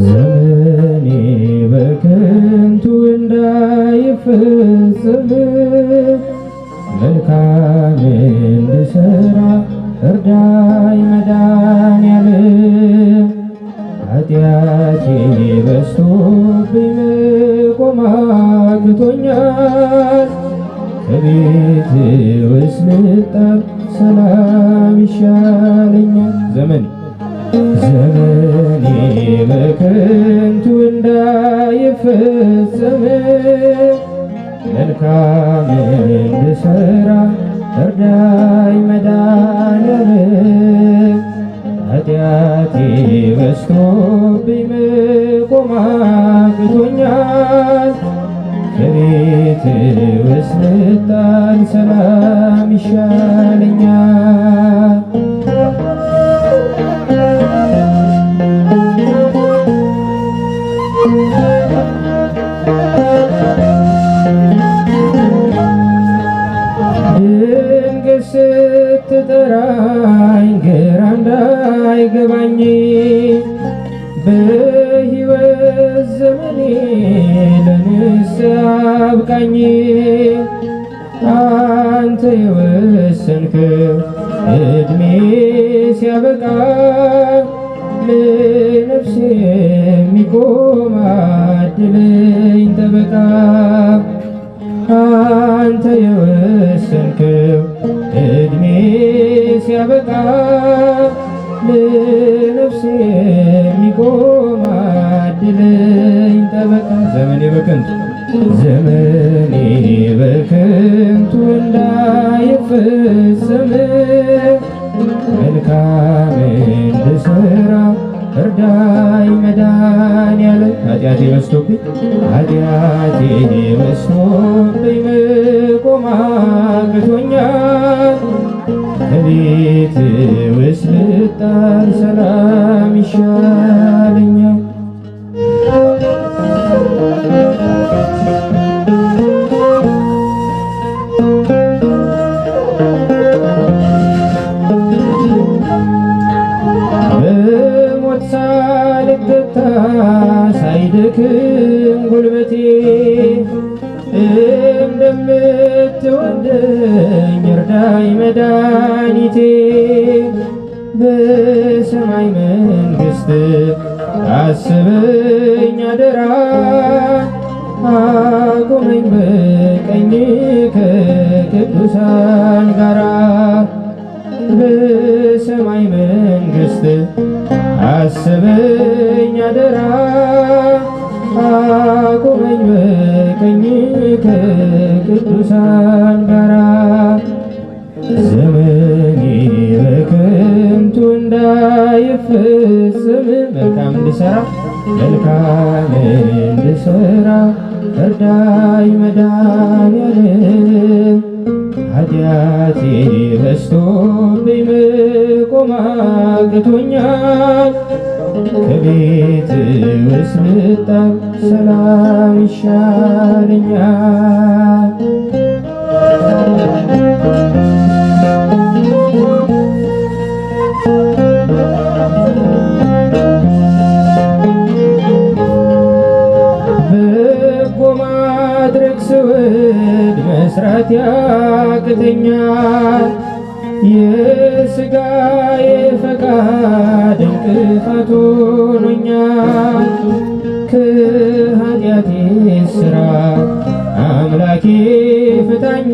ዘመኔ በከንቱ እንዳይፈጸም መልካም እንድሠራ እርዳኝ መድኃኔዓለም። ኃጢአቴ በዝቶብኝ መቆም አቅቶኛል። ከቤት ውስጥ ልጣል ሰላም ይሻለኛል። ዘመኔ በከንቱ እንዳይፈጸም መልካም እንድሠራ እርዳኝ መድኃኔዓለም። ኃጢአቴ በዝቶብኝ መቆም አቅቶኛል። ከቤት ውስጥ ልጣል ሰላም ይሻለኛል። ድንገት ስትጠራኝ ግራ እንዳይገባኝ በሕይወት ዘመኔ ለንስሐ አብቃኝ። አንተ የወሰንከው ዕድሜ ሲያበቃ ለነፍሴ የሚቆም አድለኝ ጠበቃ። አንተ የወሰንከው ዕድሜ ሲያበቃ ለነፍሴ የሚቆም አድለኝ ጠበቃ። ዘመኔ በከንቱ እንዳይፈጸም መልካም እንድሠራ እርዳኝ መድኃኔዓለም። ኃጢአቴ በዝቶብኝ መቆም አቅቶኛል። ከቤት ውስጥ ልጣል ሰላም ይሻለኛል። በሞት ሳልገታ ሳይደክም ጉልበቴ እንደምትወደኝ እርዳኝ መድኃኒቴ። በሰማይ መንግሥት አስበኝ አደራ። አቁመኝ በቀኝ ከቅዱሳን ጋራ። በሰማይ መንግሥት አስበኝ አደራ። አቁመኝ በቀኝ ከቅዱሳን ጋራ። ዘመኔ በከንቱ እንዳይፈጸም መልካም እንድሠራ እርዳኝ መድኃኔዓለም። ኃጢአቴ በዝቶብኝ መቆም አቅቶኛል። ከቤት ውስጥ ልጣል ሰላም ይሻለኛል። በጎ ማድረግ ስወድ መስራት ያቅተኛል። የሥጋዬ ፈቃድ እንቅፋት ሆኖኛል። ከኃጢአቴ ሥራ አምላኬ ፍታኝ።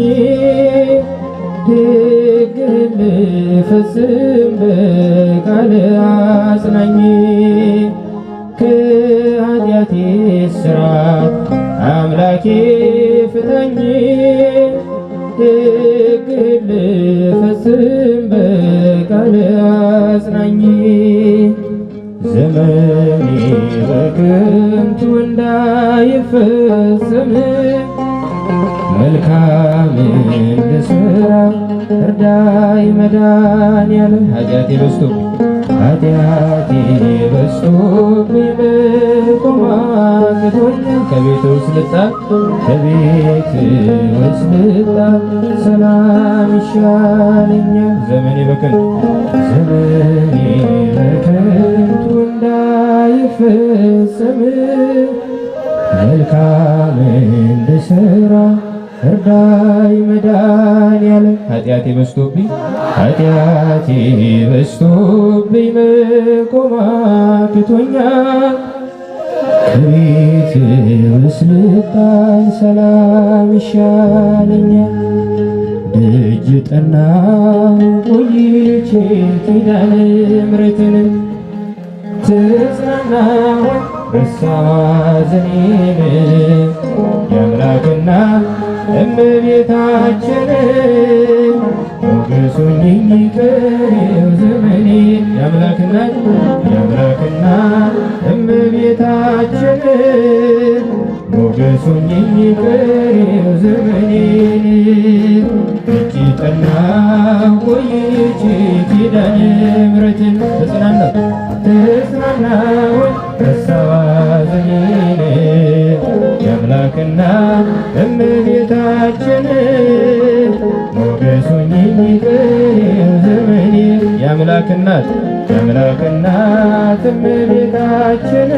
ሕግህን ልፈጽም በቃል አጽናኝ። ከኃጢአቴ ሥራ አምላኬ ፍታኝ። ሕግህን ልፈጽም በቃል አጽናኝ። ዘመኔ በከንቱ እንዳይፈጸም መልካም እንድሠራ እርዳኝ መድኃኔዓለም። ኃጢአቴ ኃጢአቴ በዝቶብኝ መቆም አቅቶኛል። ከቤት ውስጥ ልጣ ሰላም ይሻለኛል። ዘመኔ በከንቱ እንዳይፈጸም መልካም እንድሠራ እርዳኝ መድኃኔዓለም። ኃጢአቴ በዝቶብኝ መቆም አቅቶኛል። ከቤት ውስጥ ልጣል ሰላም ይሻለኛል። ደጅ ጠናሁ ቆይቼ ኪዳነ ምሕረትን ትጽናናሁ ረሳሁ ሐዘኔን የአምላክና እመቤታችን ሞገስ ሁኚኝ ቀሪው ዘመኔን የአምላክና እመቤታችን ሞገስ ሁኚኝ ቀሪው ዘመኔን ደጅ ጠናሁ ቆይቼ ኪዳነ ምሕረትን ተጽናናሁ ረሳሁ ሐዘኔን የአምላክና እመቤታችን ሞገስ ሁኚኝ ቀሪው ዘመኔን የአምላክ እናት እመቤታችን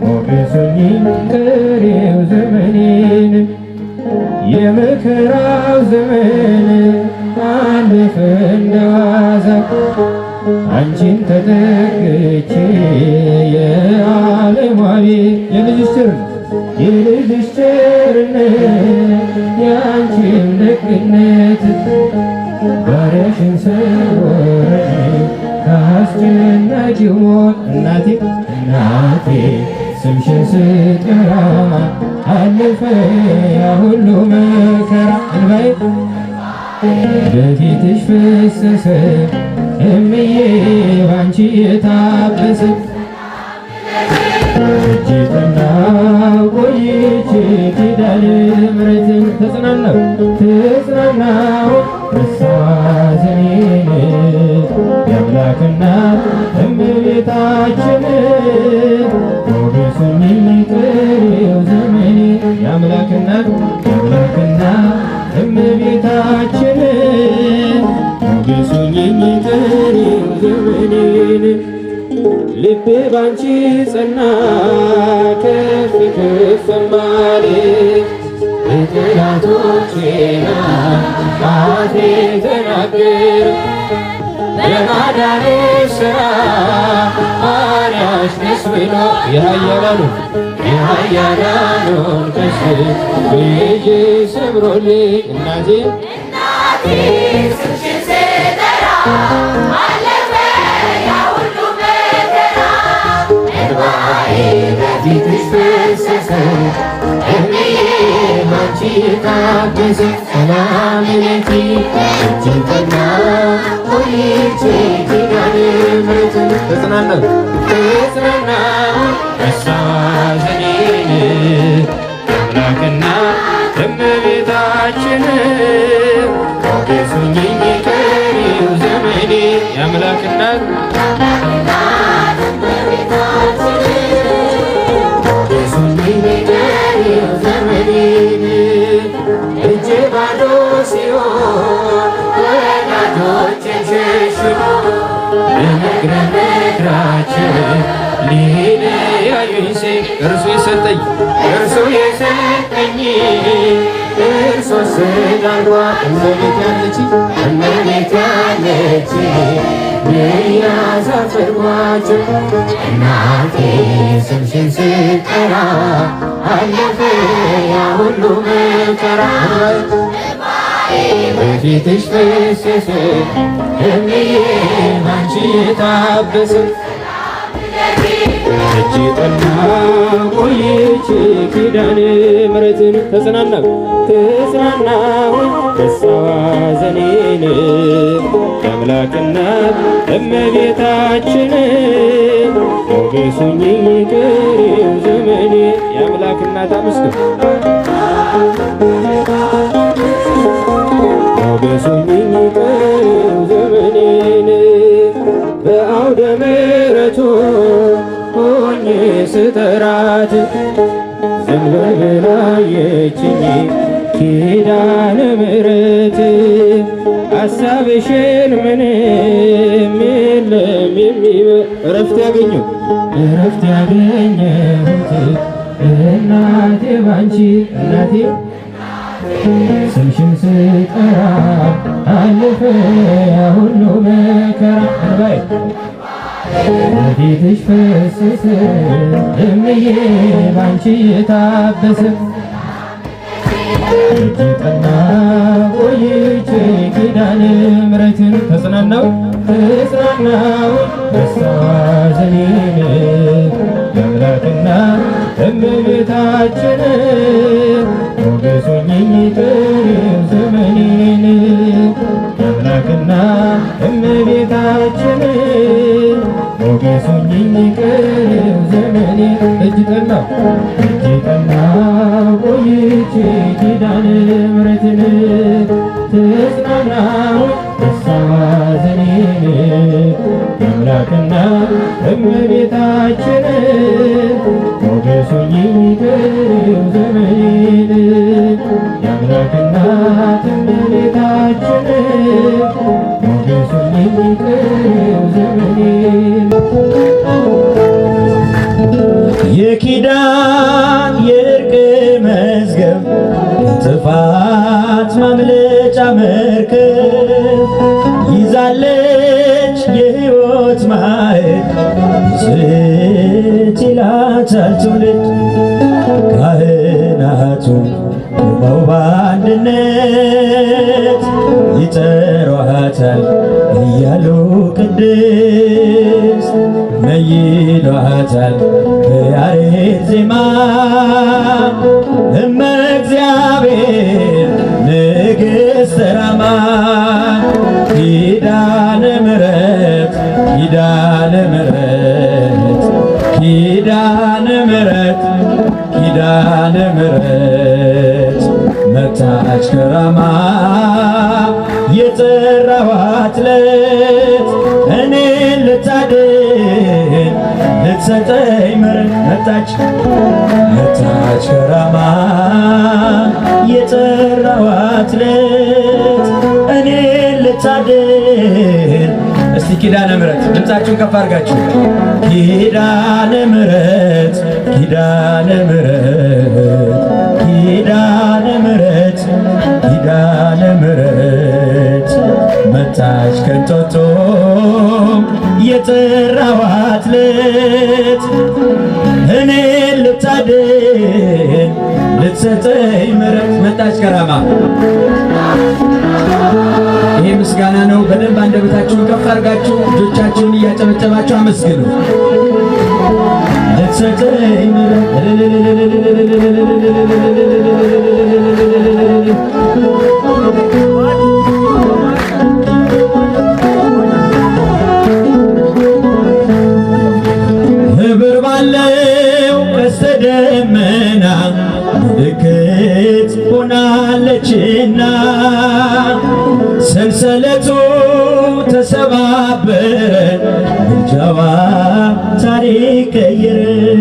ሞገስ ሁኚኝ ቀሪው ዘመኔን የመከራው ዘመን አለፈ እንደዋዛ አንቺን ተጠግቼ የዓለማዊ የልጅሽ ቸርነት የአንቺም ደግነት ባሪያሽን ሰወረኝ ከአስጨናቂው ሞት እናቴ ስምሽን ስጠራ አለፈ ያ ሁሉ መከራ እንባዬ በፊትሽ ፈሰሰ እምዬ ባንቺ የታበሰ እጅ ጠናሁ ቆይቼ ኪዳነ ምሕረትን ተጽናናሁ ረሳሁ ሐዘኔን የአምላክ እናት እመቤታችን ሞገስ ሁኚኝ ቀሪው ዘመኔን የአምላክ እናት እመቤታችን ሞገስ ሁኚኝ ቀሪው ዘመኔን ልቤ ባንቺ ጸና ከፍ አለ ጠላቶቼ አፌ ተናገረ በማዳንሽ ሥራ ባሪያሽ ደስ ብሎ የኃያላኑን ቀስት ልጅ ሰብሮልኝ እናቴ ስምሽን ስጠራ አለፈ ያ ሁሉ መከራ እንባዬ በፊትሽ ፈሰሰ እምዬ ባንቺ ታገሰ ሰላም ለኪ እጅግ ጠናሁ ቆይቼ ኪዳነ ምሕረትን ተጽናናሁ ረሳሁ ሐዘኔን የአምላክና እመቤታችን ሞገስ ሁኚኝ ቀሪው ዘመኔን የአምላክ እናት ሞገስ ሁኚኝ ቀሪው ዘመኔን እጄ ባዶ ሲሆን ወዳጆቼን ሸሹ በመግራቸው ሊለያዩኝ ሲል እርሱ የሰጠኝ እርሱ ስላልኳት እመቤት ያለች ያሳፈርኳቸው እናቴ ስምሽን ስጠራ አለፈ ያ ሁሉ መከራ በፊትሽ ፈሰሰ እምዬ ባንቺ የታበሰ እጅ ጠናሁ ቆይቼ ኪዳነ ምሕረትን ተጽናናሁ ረሳሁ ሐዘኔን የአምላክ እናት እመቤታችን ሞገስ ሁኚኝ ቀሪው ዘመኔን የአምላክ እናት አመስግን ሞገስ ሁኚኝ ቀሪው ዘመኔን አየኋት ዘንበል ብላ አየችኝ ኪዳነ ምሕረት ሐሳብሽን ምንም የለም እረፍት ያገኘሁት እናቴ ባንቺ እናቴ ስምሽን ስጠራ አለፈ ሁሉ መከራ እንባዬ በፊትሽ ፈሰሰ እምዬ ባንቺ የታበሰ እጅ ጠና ቆይቼ ኪዳነ ምሕረትን ተጽናናው ደስታ ሐዘኔን የአምላክና እመቤታችን ሞገሱኝ ቅሪው ዘመኔን የአምላክና እመቤታችን ሞገሱኝ ቅሪው ዘመኔን እጅ ጠናው ቆይቼ ኪዳነ ምሕረትን ተጽናናው ደስታ ሐዘኔን የአምላክና እመቤታችን ሞገሱኝ ቅሪው ዘመኔን የአምላክና እመቤታችን ሞገሱኝ ቅሪው ዘመኔን የኪዳን የእርቅ መዝገብ ጥፋት ማምለጫ መርከብ ይዛለች የሕይወት ማዕድ ስት ይላታል ትውልድ ካህናቱ ቆመው በአንድነት ይጠሯታል እያሉ ቅድስት ነይሏታል በያሬድ ዜማ እመ እግዚአብሔር ንግሥተ ራማ ኪዳነ ምሕረት ኪዳነ ምሕረት ኪዳነ ምሕረት ኪዳነ ምሕረት መጣች ከራማ የጠራኋት ዕለት እኔን ልታድን ልትሰጠኝ ምሕረት መጣች ከራማ የጠራኋት ዕለት እኔን ልታድን። እስቲ ኪዳነ ምሕረት ድምፃችሁን ከፍ አድርጋችሁ ኪዳነ ምሕረት ኪዳነ ምሕረት ኪዳነ ምሕረት ኪዳነ ምሕረት መጣች ከንጦጦ የጠራኋት ዕለት እኔን ልታድን ልትሰጠኝ ምሕረት መጣች ከራማ። ይሄ ምስጋና ነው። በደንብ አንደበታችሁን ከፍ አድርጋችሁ እጆቻችሁን እያጨበጨባችሁ አመስግኑ። ልትሰጠኝ ህብር ባለው ቀስተ ደመና ምልክት ሆናለችና ሰንሰለቱ ተሰባበረ ምልጃዋ ታሪክ ቀየረ።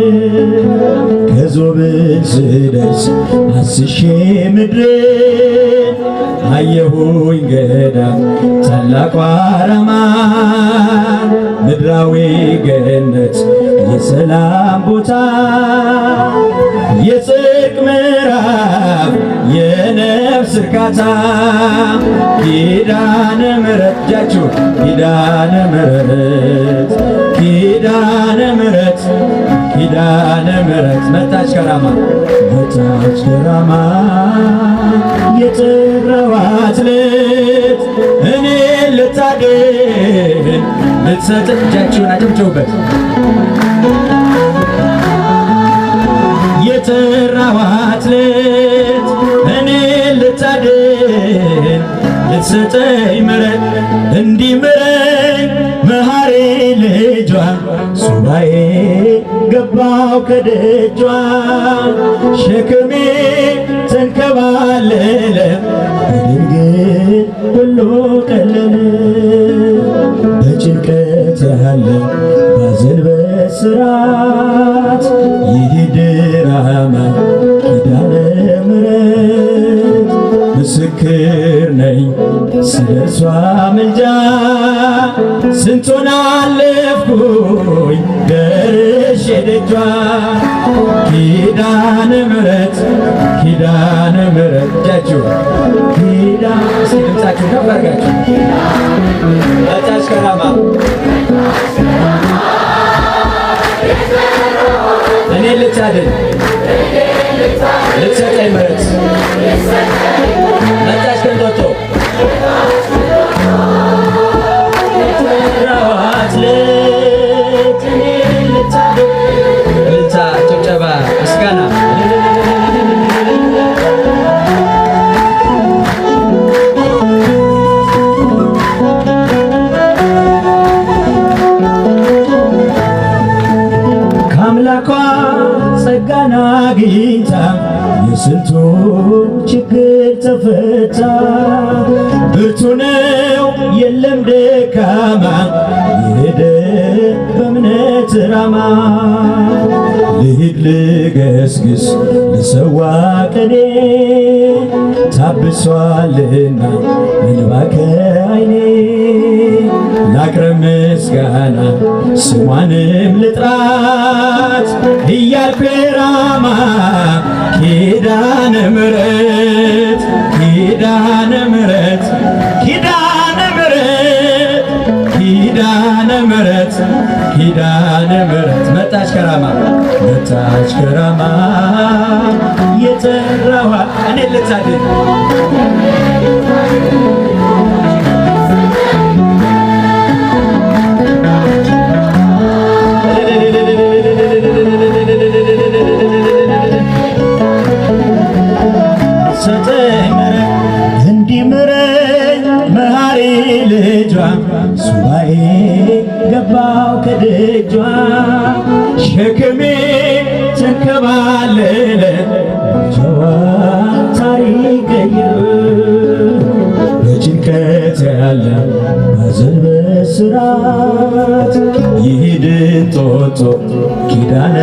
ከዞብል ስደርስ አስሼ ምድርን አየሁኝ ገዳም ታላቋ ራማን ምድራዊ ገነት የሰላም ቦታ የጽድቅ ምዕራፍ የነፍስ እርካታ ኪዳነ ምሕረት እጃችሁ ኪዳነ ምሕረት ኪዳነ ምሕረት ኪዳነ ምሕረት መጣች ከራማ የጠራኋት ዕለት እኔን ልታድን ልትሰጥ እጃችሁን አጨብጭቡበት። የጠራኋት ዕለት እኔን ልታድን ልትሰጠኝ ምሕረት እንዲምረኝ መሐሪ ልጇ ሱባኤ ገባው ከደጇ ሸክሜ ተንከባለለ በድንግል ሁሉ ቀለለ በጭንቀት ያለ ባዘን በስራት ይሂድ ድካማ ኪዳነ ምሕረት ምስክር ነኝ ስለሷ ምልጃ ስንቱን አለፍኩኝ ደርሼ ደጇ ኪዳነ ምሕረት ኪዳነ ምሕረት እጃችሁ ድምፃችሁ ከፍ አድርጋችሁ መጣች ከራማ እኔ ልታድን ልትሰጠኝ ምሕረት መጣች ከንጦጦ ራዋት ልት እኔ ልታድን ልታ ጭብጨባ ምስጋና ከአምላኳ ጸጋን አግኝታ የስንቱ ችግር ተፈታ። ብርቱ ነው የለም ደካማ የሄደ በእምነት ራማ ልሂድ ልገስግስ ልሰዋ ቀኔ ታብሷልና እንባ ከዓይኔ ላቅርብ ምስጋና ስሟንም ልጥራት እያልኩ ራማ ኪዳነ ምሕረት ኪዳነ ምሕረት ኪዳነ ምሕረት ኪዳነ ምሕረት ኪዳነ ምሕረት መጣች ከራማ መጣች ከራማ የጠራዋ እኔ ልታድን ሰጠኝ ምሕረት እንዲምረኝ መሐሪ ልጇ ሱባኤ ገባው ከደጇ ሸክሜ ተንከባለለ ጀዋ ታሪክ ቀይር በጭንቀት ያለ ባዘን በስራት ይሂድ እንጦጦ ኪዳነ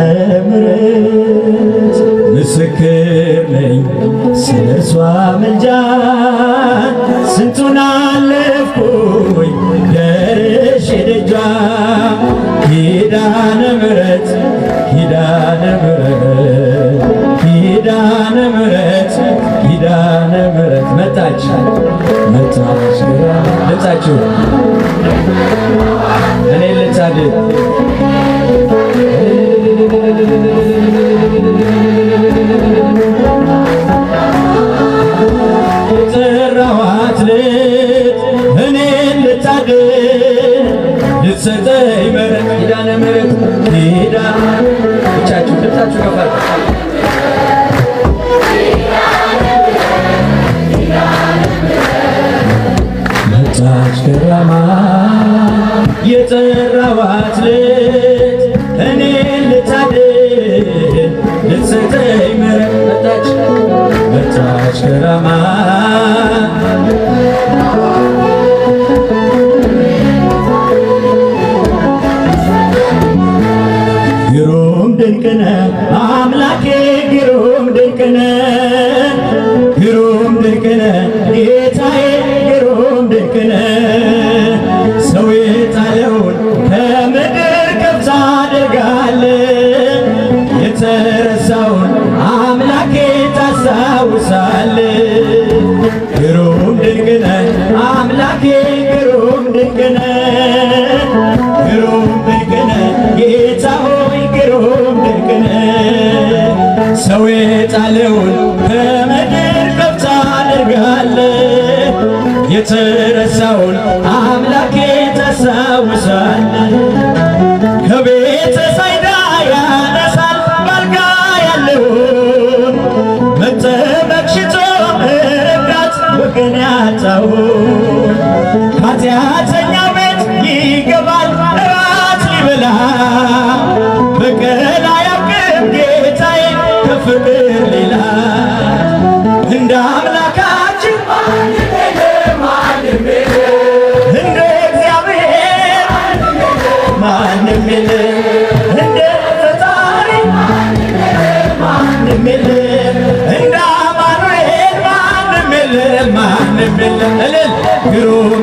ምሕረት ምስክር ነኝ ስለሷ ምልጃ ስንቱን አለፍኩኝ ደርሼ ደጇ ኪዳነ ምሕረት ኪዳነ ምሕረት ኪዳነ ምሕረት ኪዳነ ምሕረት መጣች መጣች ልጻችሁ እኔ ልጻድቅ የጠራኋት ልት እኔን ልታድን ልትሰጠኝ ምሕረት ኪዳነ ምሕረት ኪዳነ ብቻችሁ ልብታችሁ ከፋል መጣች ከራማ የጠራኋት ልት እኔን ልታድን ልትሰጠኝ ምሕረት መጣች መጣች ከራማ ግሩም ድንቅ ነህ አምላኬ ግሩም ድንቅ ነህ ግሩም ድንቅ ነህ ጌታዬ ግሩም ድንቅ ነህ ሰው የጣለውን ከምድር ከፍ ታደርጋለህ የተረሳውን አምላኬ ታስታውሳለህ ግሩም ድንቅ ነህ አምላኬ ግሩም ድንቅ ነህ ግሩም ድንቅ ነህ ጌታ ሆይ ግሩም ድንቅ ነህ ሰው የጣለውን ከምድር ከፍ ታደርጋለህ የተረሳውን አምላኬ ታስታውሳለህ ከቤተ ሳይዳ ያነሳል ባልጋ ያለውን መጠበቅ ሽቶ ረዳት ወገን ያጣውን ኃጢአተኛ ቤት ይገባል እራት ሊበላ በቀል አያውቅም ጌታዬ ከፍቅር ሌላ እንደ አምላካችን እንደ እግዚአብሔር ማንም የለም እንደ ፈጣሪ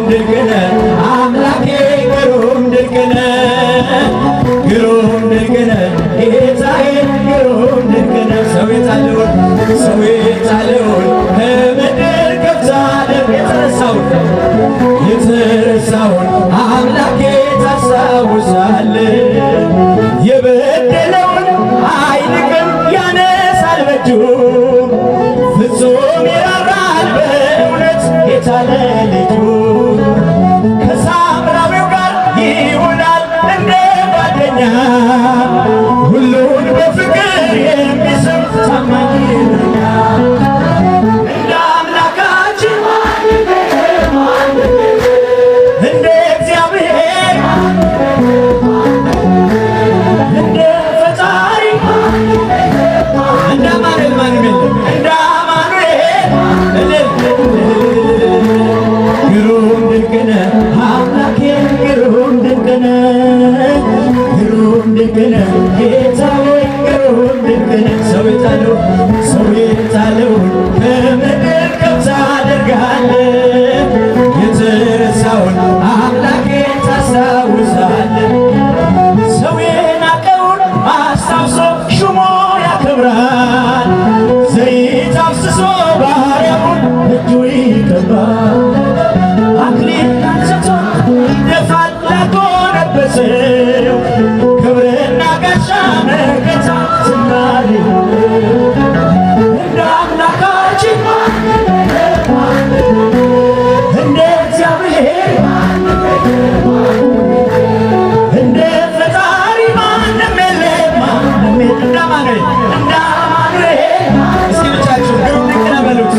ድንቅ ነህ አምላኬ ግሩም ድንቅ ነህ ግሩም ድንቅ ነህ ጌታዬ ግሩም ድንቅ ነህ። ሰው የጣለውን ከምድር ከፍ ታደርግ የተረሳውን አምላኬ ታስታውሳለህ። የበደለውን አይንቅም ያነሳል በእጁ ፍጹም ይራራል በእውነት ጌታ ለልጁ ከሳምራዊው ጋር ይውላል እንደ ጓደኛ ሁሉን በፍቅር የሚስብ ታማኝ እረኛ እንደ አምላካችን እንደ እግዚአብሔር እንደ ፈጣሪ እንደ አማኑኤል ማንም የለም እንደ አማኑኤል ግሩም ድንቅ ነህ አምላኬ ግሩም ድንቅ ነህ ግሩም ድንቅ ነህ ጌታ ሆይ ግሩም ድንቅ ነህ። ሰው የጣለውን ከምድር ከፍ ታደርጋለህ የተረሳውን አምላኬ ታስታውሳለህ። ሰው የናቀውን አስታውሶ ሹሞ ያከብራል ዘይት አፍስሶ ባሪያውን እጁ ይቀባል። አክሊል አንስቶ ይደፋል ላጎነበሰው ክብርና ጋሻ መከታ ዝማሬ እንደ አምላካችን እንደ እግዚአብሔር እንደ ፈጣሪ ማንም የለም እንደ አማኑኤል እስኪ ብቻችሁ ግሩም ድንቅ ነህ በሉት።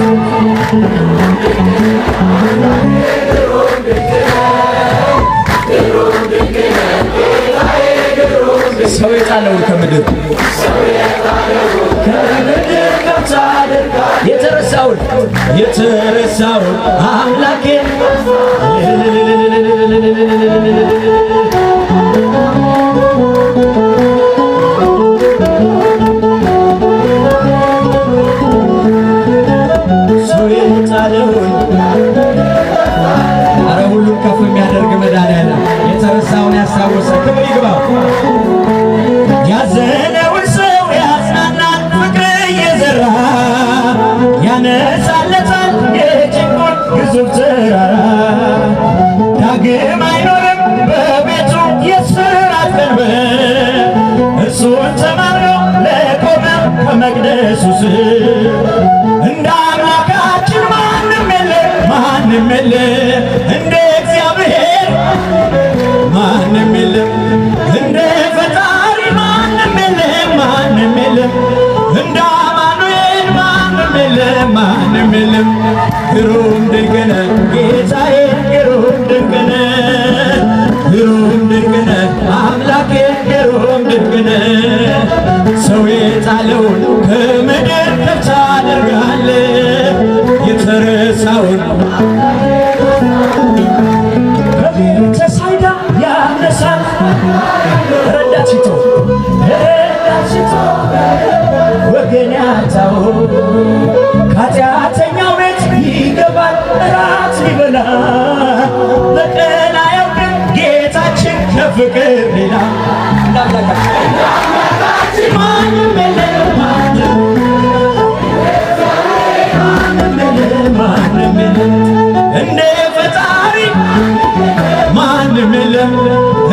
ሰው የጣለውን ከምድር ከፍ ታደርጋለህ የተረሳውን አምላኬ ሰው የጣለውን ኧረ ሁሉም ከፍ የሚያደርግ መድኃኒዓለም የተረሳውን ያስታወሰ ክብር ይግባው። ያዘነውን ሰው ያጽናናል ፍቅር እየዘራ ያነሳለታል የጭንቁን ግዙፍ ተራራ ዳግም አይኖርም በቤቱ የስራት ቀንበር እርሱን ተማምኖ ለቆመ ከመቅደሱ ስር እንደ አምላካችን ማንም የለም እንደ እግዚአብሔር ማንም የለም እንደ ፈጣሪ ማንም የለም እንደ አማኑኤል ማንም የለም ግሩም ድንቅ ነህ ጌታዬ ግሩም ድንቅ ነህ ግሩም ድንቅ ነህ አምላኬ ግሩም ድንቅ ነህ። ሰው የጣለውን ከምድር ከፍ ታደርጋለህ የተረሳውን ከሳይዳ ያነሳል ረዳት ሲቶ ወገን ያጣው ከኃጢአተኛው ቤት ይገባል እራት ሊበላ በቀን አያውቅም ጌታችን ከፍቅር ሌላ ማንም የለም እንደ ፈጣሪ ማንም የለም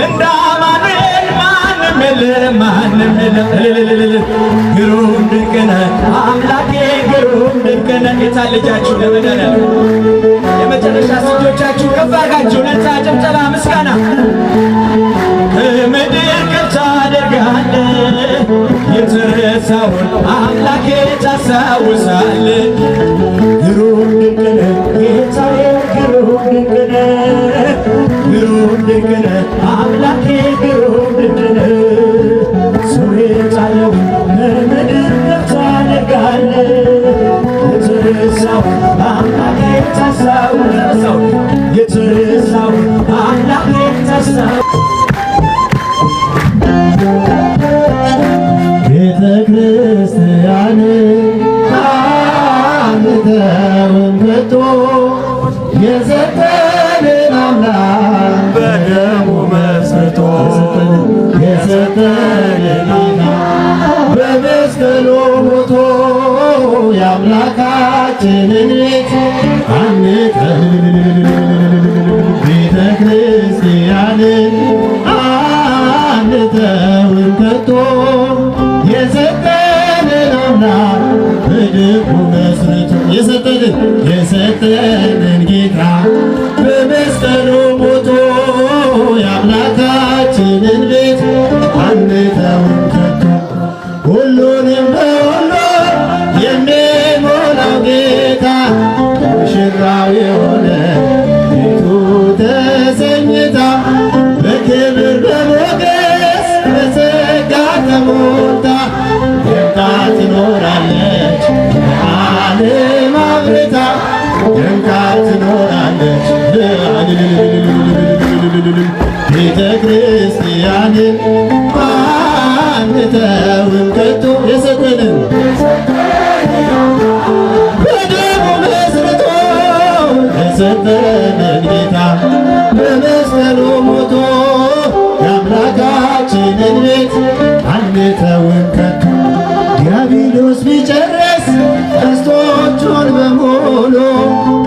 እንደ አማኑኤል ማንም የለም ግሩም ድንቅ ነህ አምላኬ ግሩም ድንቅ ነህ። የታል ልጃችሁ ለመድኃኒዓለም የመጨረሻ እጆቻችሁ ከፍ አድርጋችሁ ለታ ጭብጨባ ምስጋና ከምድር ከፍ ታደርጋለህ የተረሳውን አምላኬ ታስታውሳለህ። ግሩም ድንቅ ነህ ጌታዬ ግሩም ድንቅ ነህ ግሩም ድንቅ ነህ አምላኬ ግሩም ድንቅ ነህ። ሰው የጣለውን ከምድር ከፍ ታደርጋለህ የተረሳውን አምላኬ ታስታውሳለህ የተረሳውን አምላኬ ታስታውሳለህ። ቤተ ክርስቲያን አንተውን ከቶ የዘጠነ አምላክ በደሙ መስርቶ የሰጠንን በመስቀሉ ሞቶ የአምላካችንን ቤት ቤተ ክርስቲያንን አንተውን ከቶ የሰጠንን አምላክ በደሙ መስርቶ የሰጠንን ጌታ በመስቀሉ ሞቶ የአምላካችንን ቤት አንተውን ከቶ ሁሉንም በሁሉ የሚሞላው ጌታ ሙሽራው የሆነ ቤቱ ተሰኝታ በክብር በሞገስ በጸጋ ተሞልታ ደምቃ ትኖራለች ለዓለም አብርታ ደምቃ ትኖራለች ቤተ ክርስቲያንን አንተውን ከቶ የሰጠንን በደሙ መስርቶ የሰጠንን ጌታ በመስቀሉ ሞቶ የአምላካችንን ቤት አንተውን ከቶ ዲያብሎስ ቢጨርስ ቀስቶቹን በሙሉ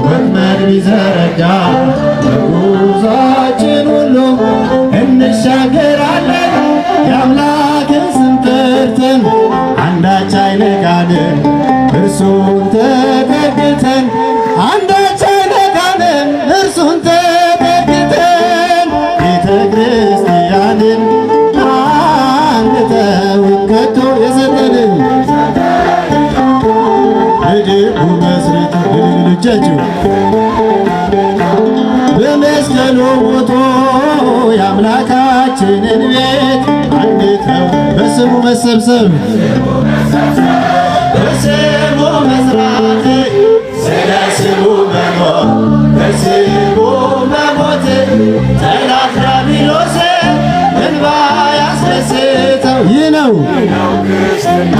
ወጥመድ ቢዘረጋ በጉዟችን ሁሉ እንሻገራለን የአምላክን ስም ጠርተን አንዳች አይነካንም እርሱን ተጠግተን አንዳች አይነካንም እርሱን ተጠግተን ቤተ ክርስቲያንን አንተውን ከቶ የሰጠንን በደሙ መስርቶ እጃችሁ በመስቀሉ ሞቶ የአምላካችንን ቤት አንተው በስሙ መሰብሰብ በስሙ መስራት ስለ ስሙ መኖር በስሙ መሞት ጠላት ዲያብሎስ እንባ ያስደስተው ይህ ነው ክርስትና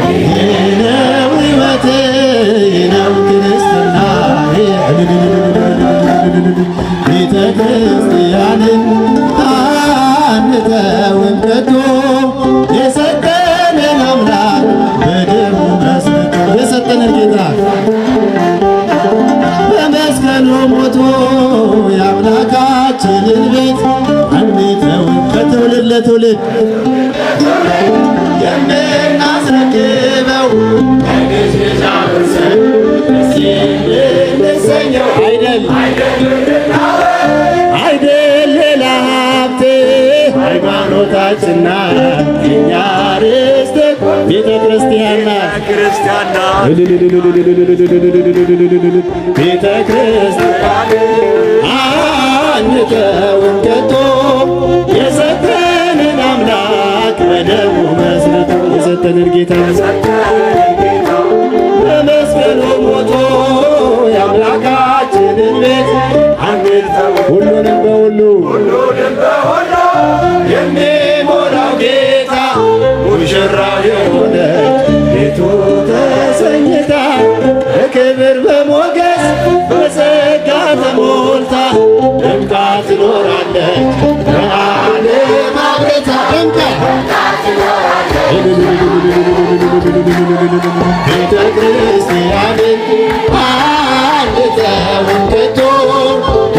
ይህ ነው ሕይወት ይህ ነው ክርስትና ቤተ ክርስቲያንን አንተውን ከቶ የሰጠንን አምላክ በደሙ መስርቶ የሰጠንን ጌታ በመስቀሉ ሞቶ የአምላካችንን ቤት አንተውን ከትውልድ ለትውልድ የምናስረክበው እንሰኘው አይደል ሌላ ሀብቴ ሃይማኖታችን ናት የእኛ ርስት ቤተ ክርስቲያን ናት ቤተ ክርስቲያን አንተውን ከቶ የሰጠንን አምላክ በደሙ መስርቶ የሰጠንን ጌታ በመስቀሉ ሞቶ የአምላካችንን ቤት ሁሉንም በሁሉ የሚሞላው ጌታ ሙሽራው የሆነች ቤቱ ተሰኝታ በክብር በሞገስ በጸጋ ተሞልታ ደምቃ ትኖራለች ለዓለም አብርታ ደምቃ ቤተ ክርስቲያንን አንተውን ከቶ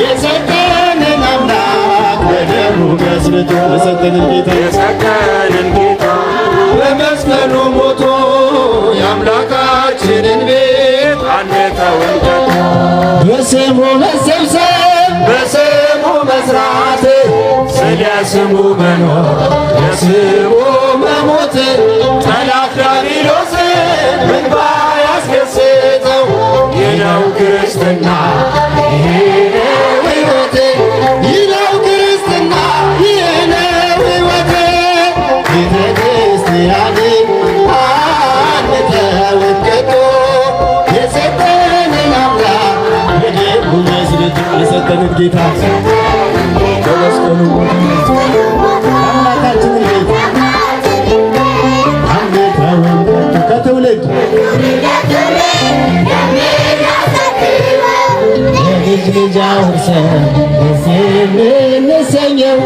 የሰጠንን አምላክ በደሙ መስርቶ የሰጠንን ጌታ በመስቀሉ ሞቶ የአምላካችንን ቤት አንተውን ከቶ በስሙ መሰብሰብ በስሙ መስራት ስለ ስሙ መኖር ለስሙ መሞት ጠላት ዲያብሎስን እንባ ያስደስተው ይህ ነው ክርስትና ይህ ነው ሕይወት ይህ ነው ክርስትና ይህ ነው ሕይወት ቤተ ክርስቲያንን አንተውን ከቶ የሰጠንን አምላክ በደሙ መስርቶ የሰጠንን ጌታ በመስቀሉ አምላካችንን ቤት አንተውን ከቶ ከትውልድ ልጅ ልጅ አውርሰን ደስ የምንሰኘው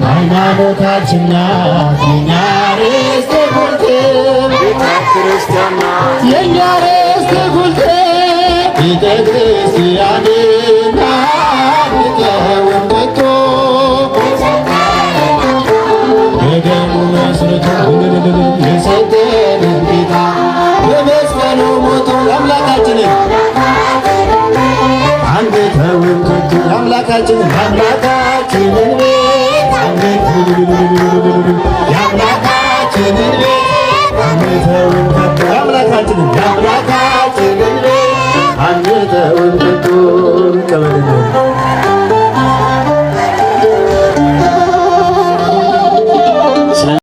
ሃይማኖታችን ናት የኛ ርስተ ጉልት የኛ ርስተ ጉልት ቤተ ክርስቲያንና ሊቀውን መጥቶ በደሙ መስርቶ የሰጠንን ጌታ በመስቀሉ ሞቶ አምላካችንን አንተውን ከቶ አምላካችንን ቤት የአምላካችንን ቤት አንተውን ከቶ አምላካችንን